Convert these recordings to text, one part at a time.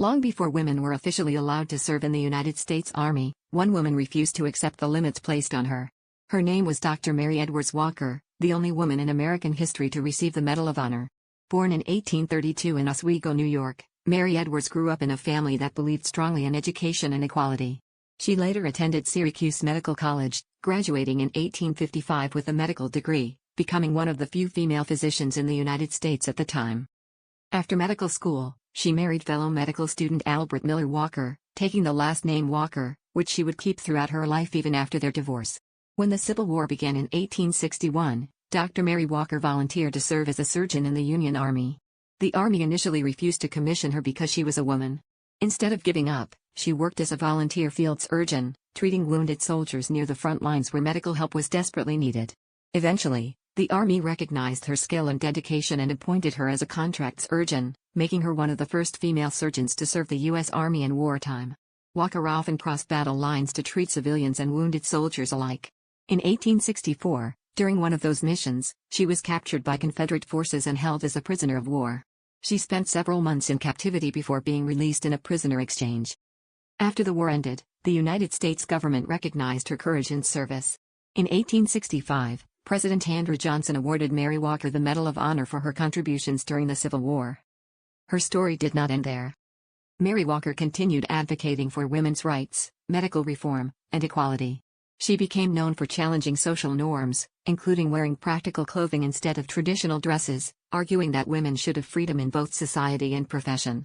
Long before women were officially allowed to serve in the United States Army, one woman refused to accept the limits placed on her. Her name was Dr. Mary Edwards Walker, the only woman in American history to receive the Medal of Honor. Born in 1832 in Oswego, New York, Mary Edwards grew up in a family that believed strongly in education and equality. She later attended Syracuse Medical College, graduating in 1855 with a medical degree, becoming one of the few female physicians in the United States at the time. After medical school, she married fellow medical student Albert Miller Walker, taking the last name Walker, which she would keep throughout her life even after their divorce. When the Civil War began in 1861, Dr. Mary Walker volunteered to serve as a surgeon in the Union Army. The Army initially refused to commission her because she was a woman. Instead of giving up, she worked as a volunteer field surgeon, treating wounded soldiers near the front lines where medical help was desperately needed. Eventually, the Army recognized her skill and dedication and appointed her as a contract surgeon, making her one of the first female surgeons to serve the U.S. Army in wartime. Walker often crossed battle lines to treat civilians and wounded soldiers alike. In 1864, during one of those missions, she was captured by Confederate forces and held as a prisoner of war. She spent several months in captivity before being released in a prisoner exchange. After the war ended, the United States government recognized her courage and service. In 1865, President Andrew Johnson awarded Mary Walker the Medal of Honor for her contributions during the Civil War. Her story did not end there. Mary Walker continued advocating for women's rights, medical reform, and equality. She became known for challenging social norms, including wearing practical clothing instead of traditional dresses, arguing that women should have freedom in both society and profession.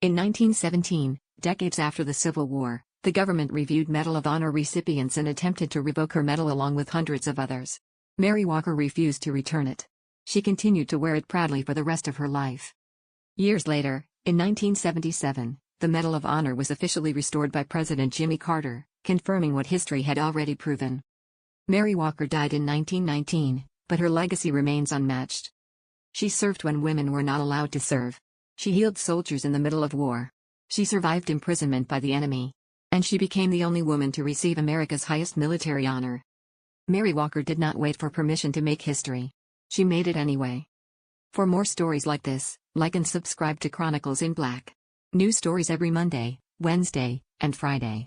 In 1917, decades after the Civil War, the government reviewed Medal of Honor recipients and attempted to revoke her medal along with hundreds of others. Mary Walker refused to return it. She continued to wear it proudly for the rest of her life. Years later, in 1977, the Medal of Honor was officially restored by President Jimmy Carter, confirming what history had already proven. Mary Walker died in 1919, but her legacy remains unmatched. She served when women were not allowed to serve. She healed soldiers in the middle of war. She survived imprisonment by the enemy. And she became the only woman to receive America's highest military honor. Mary Walker did not wait for permission to make history. She made it anyway. For more stories like this, like and subscribe to Chronicles in Black. New stories every Monday, Wednesday, and Friday.